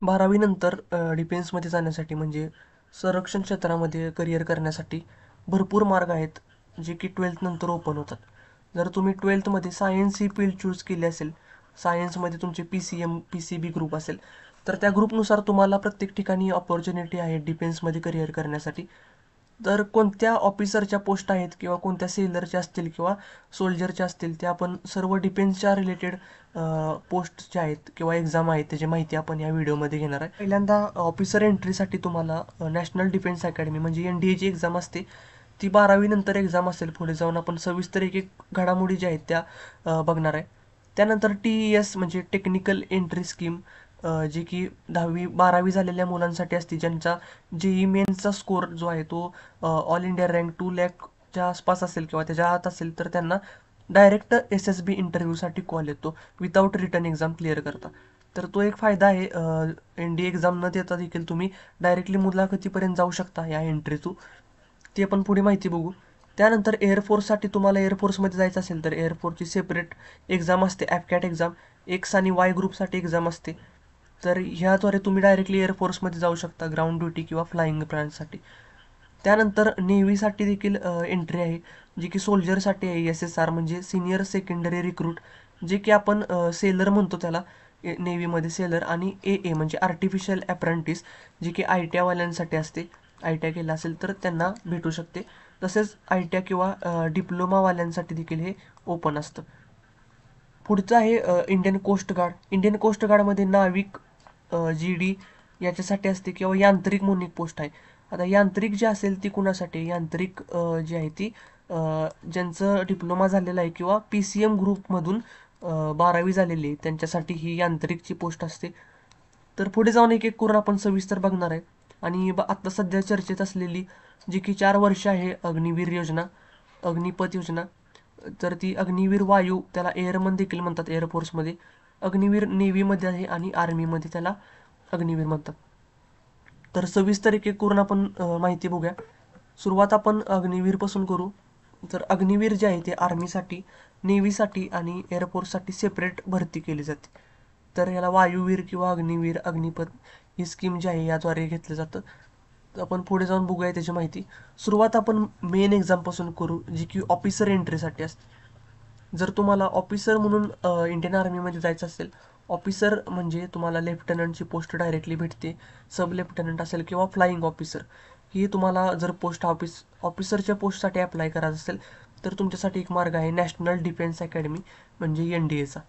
12वी नंतर डिफेन्समध्ये जाण्यासाठी म्हणजे संरक्षण क्षेत्रामध्ये करिअर करण्यासाठी भरपूर मार्ग आहेत, जे की 12th नंतर ओपन होतात. जर तुम्ही 12thमध्ये सायन्स ही फील्ड चूज केली असेल, सायन्समध्ये तुमचे PCM, PCB ग्रुप असेल, तर त्या ग्रुपनुसार तुम्हाला प्रत्येक ठिकाणी अपॉर्च्युनिटी आहे डिफेन्समध्ये करिअर करण्यासाठी. तर कोणत्या ऑफिसरच्या पोस्ट आहेत किंवा कोणत्या सेलरच्या असतील किंवा सोल्जरच्या असतील, त्या आपण सर्व डिफेन्सच्या रिलेटेड पोस्ट ज्या आहेत किंवा एक्झाम आहेत त्याची माहिती आपण या व्हिडिओमध्ये घेणार आहे. पहिल्यांदा ऑफिसर एंट्रीसाठी तुम्हाला नॅशनल डिफेन्स अकॅडमी म्हणजे NDAची एक्झाम असते. ती 12वी नंतर एक्झाम असेल. पुढे जाऊन आपण सविस्तर एक एक घडामोडी ज्या आहेत त्या बघणार आहे. त्यानंतर TES म्हणजे टेक्निकल एंट्री स्कीम, जी की 10वी-12वी झालेल्या मुलांसाठी असते, ज्यांचा JEE मेन्सचा स्कोर जो आहे तो ऑल इंडिया रँक 2 लाखच्या आसपास असेल किंवा त्याच्या आत असेल, तर त्यांना डायरेक्ट SSB इंटरव्ह्यूसाठी कॉल येतो विदाऊट रिटर्न एक्झाम क्लिअर करता. तर तो एक फायदा आहे. NDA एक्झाम न देता देखील तुम्ही डायरेक्टली मुलाखतीपर्यंत जाऊ शकता या एंट्री थ्रू. ती आपण पुढे माहिती बघू. त्यानंतर एअरफोर्ससाठी तुम्हाला एअरफोर्समध्ये जायचं असेल तर एअरफोर्सची सेपरेट एक्झाम असते, ॲफकॅट एक्झाम. एक्स आणि वाय ग्रुपसाठी एक्झाम असते. तर ह्याद्वारे तुम्ही डायरेक्टली एअरफोर्समध्ये जाऊ शकता ग्राउंड ड्युटी किंवा फ्लाइंग ब्रांचसाठी. त्यानंतर नेव्हीसाठी देखील एंट्री आहे, जी की सोल्जरसाठी आहे. SSR म्हणजे सिनियर सेकंडरी रिक्रूट, जे की आपण सेलर म्हणतो त्याला नेव्हीमध्ये सेलर. आणि AA म्हणजे आर्टिफिशियल अप्रेंटिस, जी की ITI वाल्यांसाठी असते. ITI केलं असेल तर त्यांना भेटू शकते. तसेच ITI किंवा डिप्लोमावाल्यांसाठी देखील हे ओपन असतं. पुढचं आहे Indian coast guard. Indian coast गार्डमध्ये नाविक, GD याच्यासाठी असते किंवा यांत्रिक म्हणून एक पोस्ट आहे. आता यांत्रिक जी असेल ती कुणासाठी? यांत्रिक जी आहे ती ज्यांचं डिप्लोमा झालेला आहे किंवा PCM ग्रुपमधून 12वी झालेली आहे त्यांच्यासाठी ही यांत्रिकची पोस्ट असते. तर पुढे जाऊन एक एक करून आपण सविस्तर बघणार आहे. आणि आत्ता सध्या चर्चेत असलेली जी की 4 वर्ष आहे अग्निवीर योजना, अग्निपथ योजना. तर ती अग्निवीर वायू, त्याला एअरमन देखील म्हणतात एअरफोर्समध्ये. अग्निवीर नेव्हीमध्ये आहे आणि आर्मीमध्ये त्याला अग्निवीर म्हणतात. तर सविस्तर एक एक करून आपण माहिती बघूया. सुरुवात आपण अग्निवीरपासून करू. तर अग्निवीर जे आहे ते आर्मीसाठी, नेव्हीसाठी आणि एअरफोर्ससाठी सेपरेट भरती केली जाते. तर याला वायुवीर किंवा अग्निवीर, अग्निपथ ही स्कीम जी आहे याद्वारे घेतलं जातं. तर आपण पुढे जाऊन बघूया त्याची माहिती. सुरुवात आपण मेन एक्झामपासून करू, जी की ऑफिसर एंट्रीसाठी असते. जर तुम्हाला ऑफिसर म्हणून इंडियन आर्मीमध्ये जायचं असेल, ऑफिसर म्हणजे तुम्हाला लेफ्टनंटची पोस्ट डायरेक्टली भेटते. सब लेफ्टनंट असेल किंवा फ्लाइंग ऑफिसर, ही तुम्हाला जर पोस्ट ऑफिसरच्या पोस्टसाठी अप्लाय करायचं असेल तर तुमच्यासाठी एक मार्ग आहे नॅशनल डिफेन्स अकॅडमी म्हणजे NDAचा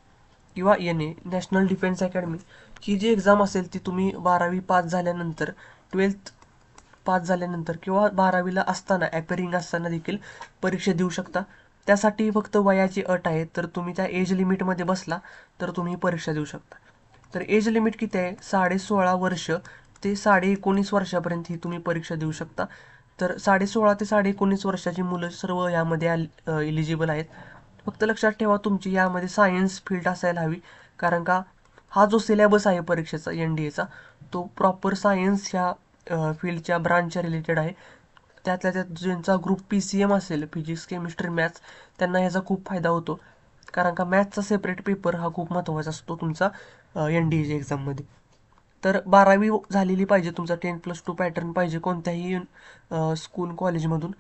किंवा NA नॅशनल डिफेन्स अकॅडमी. ही जी एक्झाम असेल ती तुम्ही 12वी पास झाल्यानंतर, 12th पास झाल्यानंतर किंवा 12वीला असताना ॲपिअरिंग असताना देखील परीक्षा देऊ शकता. त्यासाठी फक्त वयाची अट आहे. तर तुम्ही त्या एज लिमिटमध्ये बसला तर तुम्ही परीक्षा देऊ शकता. तर एज लिमिट किती आहे? 16.5 वर्ष ते 19.5 वर्षापर्यंत ही तुम्ही परीक्षा देऊ शकता. तर 16.5 ते 19.5 वर्षाची मुलं सर्व यामध्ये इलिजिबल आहेत. फक्त लक्षात ठेवा तुमची यामध्ये सायन्स फील्ड असायला हवी, कारण का हा जो सिलेबस आहे परीक्षेचा NDAचा, तो प्रॉपर सायन्स ह्या फील्डच्या ब्रांचच्या रिलेटेड आहे. त्यातल्या त्यात ज्यांचा ग्रुप PCM असेल, फिजिक्स केमिस्ट्री मॅथ्स, त्यांना ह्याचा खूप फायदा होतो. कारण का मॅथ्सचा सेपरेट पेपर हा खूप महत्त्वाचा असतो तुमचा NDAच्या एक्झाममध्ये. तर 12वी झालेली पाहिजे, तुमचा 10+2 पॅटर्न पाहिजे कोणत्याही स्कूल कॉलेजमधून.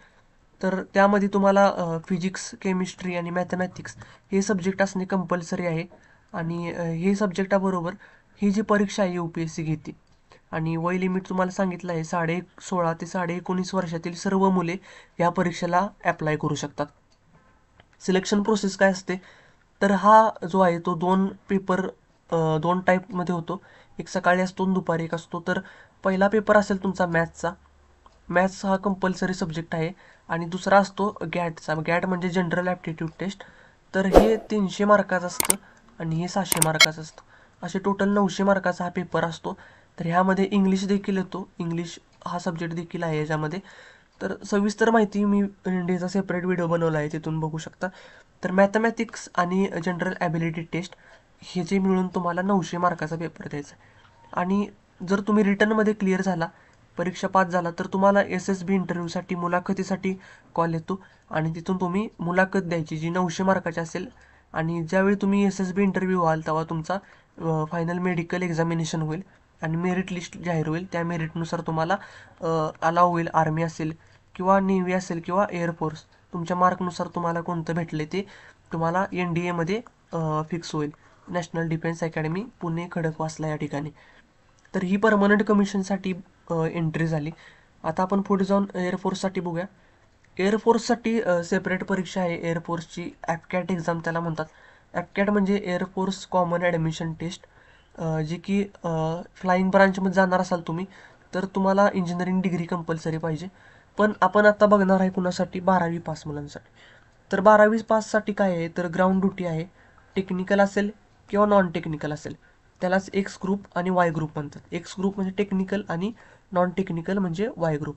तर त्यामध्ये तुम्हाला फिजिक्स, केमिस्ट्री आणि मॅथमॅटिक्स हे सब्जेक्ट असणे कंपल्सरी आहे. आणि हे सब्जेक्टाबरोबर ही जी परीक्षा आहे UPSC घेते. आणि वय लिमिट तुम्हाला सांगितलं आहे, 16.5 ते 19.5 वर्षातील सर्व मुले या परीक्षेला ॲप्लाय करू शकतात. सिलेक्शन प्रोसेस काय असते? तर हा जो आहे तो 2 पेपर 2 टाईपमध्ये होतो. एक सकाळी असतो आणि दुपारी एक असतो. तर पहिला पेपर असेल तुमचा मॅथ्सचा. मॅथ्स हा कंपल्सरी सब्जेक्ट आहे. आणि दुसरा असतो गॅटचा. गॅट म्हणजे जनरल ॲप्टिट्यूड टेस्ट. तर हे 300 मार्काचं असतं आणि हे 600 मार्काचं असतं. असे टोटल 900 मार्काचा हा पेपर असतो. तर ह्यामध्ये इंग्लिश देखील येतो. इंग्लिश हा सब्जेक्ट देखील आहे याच्यामध्ये. तर सविस्तर माहिती मी NDAचा सेपरेट व्हिडिओ बनवला आहे, तिथून बघू शकता. तर मॅथमॅटिक्स आणि जनरल ॲबिलिटी टेस्ट हे जे मिळून तुम्हाला 900 मार्काचा पेपर द्यायचा आहे. आणि जर तुम्ही रिटर्नमध्ये क्लिअर झाला, परीक्षा पास झाला, तर तुम्हाला SSB इंटरव्ह्यूसाठी, मुलाखतीसाठी कॉल येतो. आणि तिथून तुम्ही मुलाखत द्यायची जी 900 मार्काची असेल. आणि ज्यावेळी तुम्ही SSB इंटरव्ह्यू व्हाल तेव्हा तुमचा फायनल मेडिकल एक्झामिनेशन होईल. आणि मेरिट लिस्ट जाहीर होईल. त्या मेरिटनुसार तुम्हाला अलाव होईल. आर्मी असेल किंवा नेव्ही असेल किंवा एअरफोर्स, तुमच्या मार्कनुसार तुम्हाला कोणतं भेटले ते तुम्हाला NDAमध्ये फिक्स होईल. National defence academy Pune Khadakwasla या ठिकाणी. तर ही परमनंट कमिशनसाठी एंट्री झाली. आता आपण पुढे जाऊन एअरफोर्ससाठी बघूया. एअरफोर्ससाठी सेपरेट परीक्षा आहे. एअरफोर्सची ॲपकॅट एक्झाम त्याला म्हणतात. ॲपकॅट म्हणजे एअरफोर्स कॉमन ॲडमिशन टेस्ट, जी की फ्लाईंग ब्रांचमध्ये जाणार असाल तुम्ही तर तुम्हाला इंजिनिअरिंग डिग्री कंपल्सरी पाहिजे. पण आपण आता बघणार आहे कुणासाठी, 12वी पास मुलांसाठी. तर 12वी पाससाठी काय आहे तर ग्राउंड ड्युटी आहे. टेक्निकल असेल किंवा नॉन टेक्निकल असेल त्यालाच एक्स ग्रुप आणि वाय ग्रुप म्हणतात. एक्स ग्रुप म्हणजे टेक्निकल आणि नॉन टेक्निकल म्हणजे वाय ग्रुप.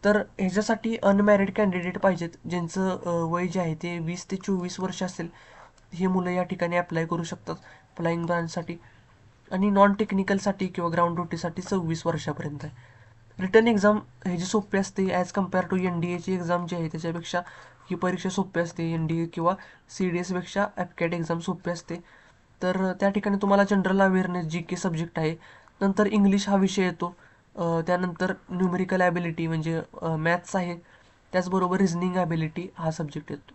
तर ह्याच्यासाठी अनमॅरिड कॅन्डिडेट पाहिजेत, ज्यांचं वय जे आहे ते 20 ते 24 वर्ष असेल. ही मुलं या ठिकाणी अप्लाय करू शकतात फ्लाईंग ब्रांचसाठी. आणि नॉन टेक्निकलसाठी किंवा ग्राउंड ड्युटीसाठी 26 वर्षापर्यंत आहे. रिटर्न एक्झाम ह्याची सोपी असते ॲज कम्पेअर टू NDAची एक्झाम जी आहे त्याच्यापेक्षा ही परीक्षा सोपी असते. NDA किंवा CDSपेक्षा ॲपकॅट एक्झाम सोपी असते. तर त्या ठिकाणी तुम्हाला जनरल अवेअरनेस GK सब्जेक्ट आहे. नंतर इंग्लिश हा विषय येतो. त्यानंतर न्यूमेरिकल ॲबिलिटी म्हणजे मॅथ्स आहे. त्याचबरोबर रिझनिंग ॲबिलिटी हा सब्जेक्ट येतो.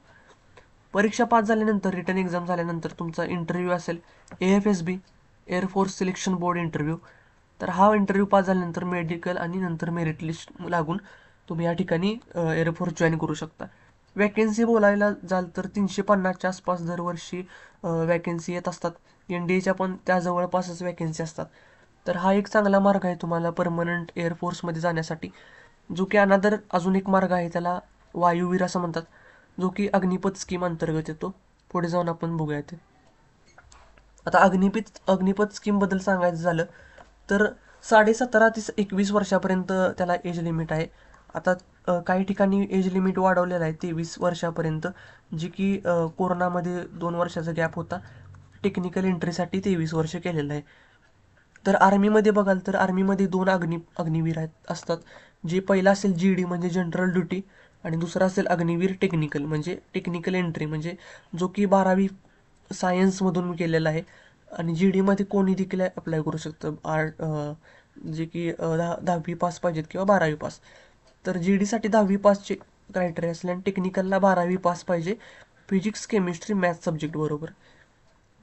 परीक्षा पास झाल्यानंतर रिटर्न एक्झाम झाल्यानंतर तुमचा इंटरव्ह्यू असेल AFSB, air force selection board interview. तर हा इंटरव्ह्यू पास झाल्यानंतर मेडिकल आणि नंतर मेरिट लिस्ट लागून तुम्ही या ठिकाणी एअरफोर्स जॉईन करू शकता. वॅकेन्सी बोलायला जाल तर 350च्या आसपास दरवर्षी वॅकेन्सी येत असतात. NDAच्या पण त्या जवळपासच वॅकेन्सी असतात. तर हा एक चांगला मार्ग आहे तुम्हाला परमनंट एअरफोर्समध्ये जाण्यासाठी. जो की अनादर अजून एक मार्ग आहे त्याला वायुवीर असं म्हणतात, जो की अग्निपथ स्कीम अंतर्गत येतो. पुढे जाऊन आपण बघूया ते. आता अग्निपथ स्कीमबद्दल सांगायचं झालं तर 17.5 ते 21 वर्षापर्यंत त्याला एज लिमिट आहे. आता काही ठिकाणी एज लिमिट वाढवलेलं आहे 23 वर्षापर्यंत, जी की कोरोनामध्ये 2 वर्षाचा गॅप होता. टेक्निकल एंट्रीसाठी 23 वर्ष केलेलं आहे. तर आर्मीमध्ये बघाल तर आर्मीमध्ये 2 अग्निवीर असतात. जे पहिला असेल GD म्हणजे जनरल ड्युटी आणि दुसरा असेल अग्निवीर टेक्निकल म्हणजे टेक्निकल एंट्री, म्हणजे जो की 12वी सायन्समधून केलेला आहे. आणि GDमध्ये कोणी देखील अप्लाय करू शकतं. जे की 10वी पास पाहिजेत किंवा 12वी पास. तर GDसाठी 10वी पासचे क्रायटेरिया असेल आणि टेक्निकलला 12वी पास पाहिजे फिजिक्स केमिस्ट्री मॅथ्स सब्जेक्ट बरोबर.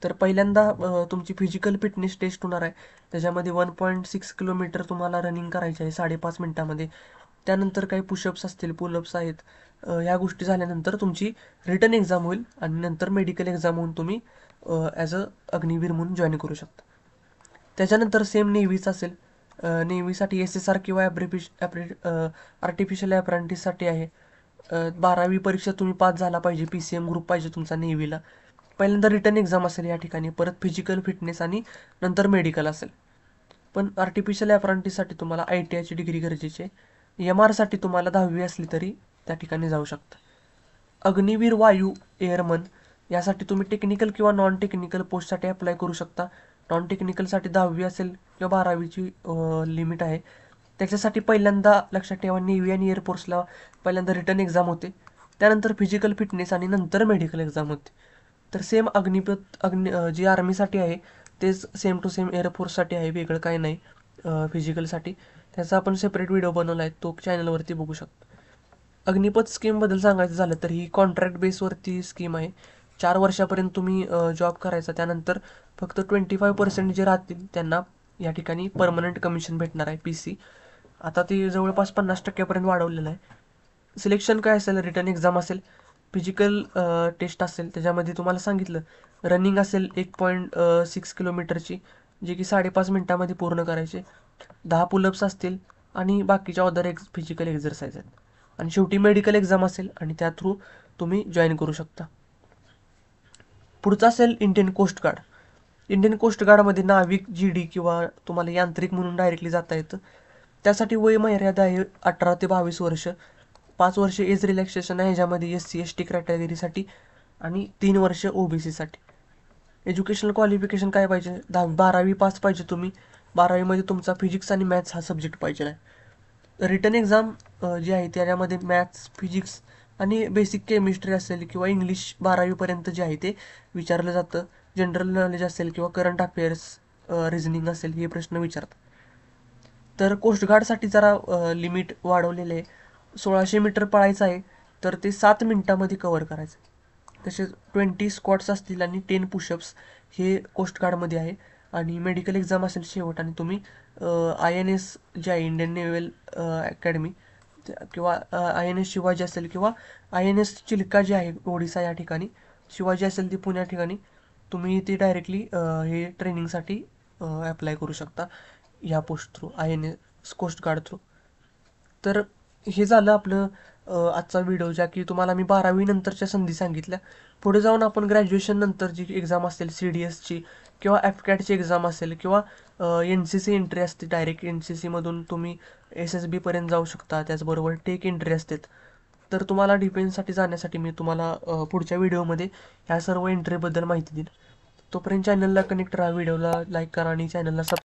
तर पहिल्यांदा तुमची फिजिकल फिटनेस टेस्ट होणार आहे. त्याच्यामध्ये 1.6 किलोमीटर तुम्हाला रनिंग करायची आहे 5.5 मिनिटामध्ये. त्यानंतर काही पुशअप्स असतील, पुलअप्स आहेत. ह्या गोष्टी झाल्यानंतर तुमची रिटर्न एक्झाम होईल आणि नंतर मेडिकल एक्झाम होऊन तुम्ही ॲज अग्निवीर म्हणून जॉईन करू शकता. त्याच्यानंतर सेम नेव्हीचं असेल. नेव्हीसाठी SSR किंवा आर्टिफिशियल अप्रेंटिससाठी आहे. 12वी परीक्षा तुम्ही पास झाला पाहिजे. PCM ग्रुप पाहिजे तुमचा नेव्हीला. पहिल्यांदा रिटर्न एक्झाम असेल या ठिकाणी, परत फिजिकल फिटनेस आणि नंतर मेडिकल असेल. पण आर्टिफिशियल अप्रेंटिससाठी तुम्हाला ITIची डिग्री गरजेची आहे. MRसाठी तुम्हाला 10वी असली तरी त्या ठिकाणी जाऊ शकता. अग्निवीर वायू एअरमन यासाठी तुम्ही टेक्निकल किंवा नॉन टेक्निकल पोस्टसाठी अप्लाय करू शकता. नॉन टेक्निकलसाठी 10वी असेल किंवा 12वीची लिमिट आहे. त्याच्यासाठी पहिल्यांदा लक्षात ठेवा नेव्ही आणि एअरफोर्सला पहिल्यांदा रिटर्न एक्झाम होते. त्यानंतर फिजिकल फिटनेस आणि नंतर मेडिकल एक्झाम होते. तर सेम जी आर्मीसाठी आहे तेच सेम टू सेम एअरफोर्ससाठी आहे, वेगळं काय नाही. फिजिकलसाठी त्याचा आपण सेपरेट व्हिडिओ बनवला आहे, तो चॅनलवरती बघू शकतो. अग्निपथ स्कीमबद्दल सांगायचं झालं तर ही कॉन्ट्रॅक्ट बेसवरती स्कीम आहे. 4 वर्षापर्यंत तुम्ही जॉब करायचा. त्यानंतर फक्त 25% जे राहतील त्यांना या ठिकाणी परमनंट कमिशन भेटणार आहे PC. आता ते जवळपास 50% वाढवलेलं आहे. सिलेक्शन काय असेल, रिटर्न एक्झाम असेल, फिजिकल टेस्ट असेल, त्याच्यामध्ये तुम्हाला सांगितलं रनिंग असेल 1.6 किलोमीटरची, जे की 5.5 मिनिटामध्ये पूर्ण करायचे. 10 पुलअप्स असतील आणि बाकीच्या अदर फिजिकल एक्झरसाइज आहेत. आणि शेवटी मेडिकल एक्झाम असेल आणि त्या थ्रू तुम्ही जॉईन करू शकता. पुढचा असेल Indian coast guard. Indian coast गार्डमध्ये नाविक GD किंवा तुम्हाला यांत्रिक म्हणून डायरेक्टली जाता येतं. त्यासाठी वय मर्यादा आहे 18 ते 22 वर्ष. 5 वर्ष एज रिलॅक्सेशन आहे ह्याच्यामध्ये SC ST कॅटेगरीसाठी आणि 3 वर्ष OBCसाठी. एज्युकेशनल क्वालिफिकेशन काय पाहिजे, 12वी पास पाहिजे तुम्ही. 12वीमध्ये तुमचा फिजिक्स आणि मॅथ्स हा सब्जेक्ट पाहिजे आहे. रिटर्न एक्झाम जी आहे त्याच्यामध्ये मॅथ्स, फिजिक्स आणि बेसिक केमिस्ट्री असेल किंवा इंग्लिश 12वीपर्यंत जे आहे ते विचारलं जातं. जनरल नॉलेज असेल किंवा करंट अफेअर्स, रिझनिंग असेल हे प्रश्न विचारतात. तर कोस्टगार्डसाठी जरा लिमिट वाढवलेलं आहे. 1600 मीटर पळायचं आहे तर ते 7 मिनिटामध्ये कव्हर करायचं. तसेच 20 स्क्वॉट्स असतील आणि 10 पुशअप्स हे कोस्टगार्डमध्ये आहे. आणि मेडिकल एक्झाम असेल शेवट, आणि तुम्ही INS जे आहे इंडियन नेव्हल अकॅडमी, किंवा INS शिवाजी असेल, किंवा INS चिल्का जे आहे ओडिसा या ठिकाणी, शिवाजी असेल ती पुण्या ठिकाणी, तुम्ही ती डायरेक्टली हे ट्रेनिंगसाठी अप्लाय करू शकता ह्या post through, INS coast guard through. तर हे झालं आपलं आजचा व्हिडिओ, ज्या की तुम्हाला मी 12वी नंतरच्या संधी सांगितल्या. पुढे जाऊन आपण ग्रॅज्युएशन नंतर जी एक्झाम असेल CDSची, किंवा FCATची एक्झाम असेल, किंवा NCC एंट्री असते, डायरेक्ट NCCमधून तुम्ही SSB पर्यंत जाऊ शकता. त्याचबरोबर टेक एंट्री असते. तर तुम्हाला डिफेन्ससाठी जाण्यासाठी मी तुम्हाला पुढच्या व्हिडिओमध्ये ह्या सर्व एंट्रीबद्दल माहिती देईन. तोपर्यंत चॅनलला कनेक्ट राहा, व्हिडिओला लाईक करा आणि चॅनलला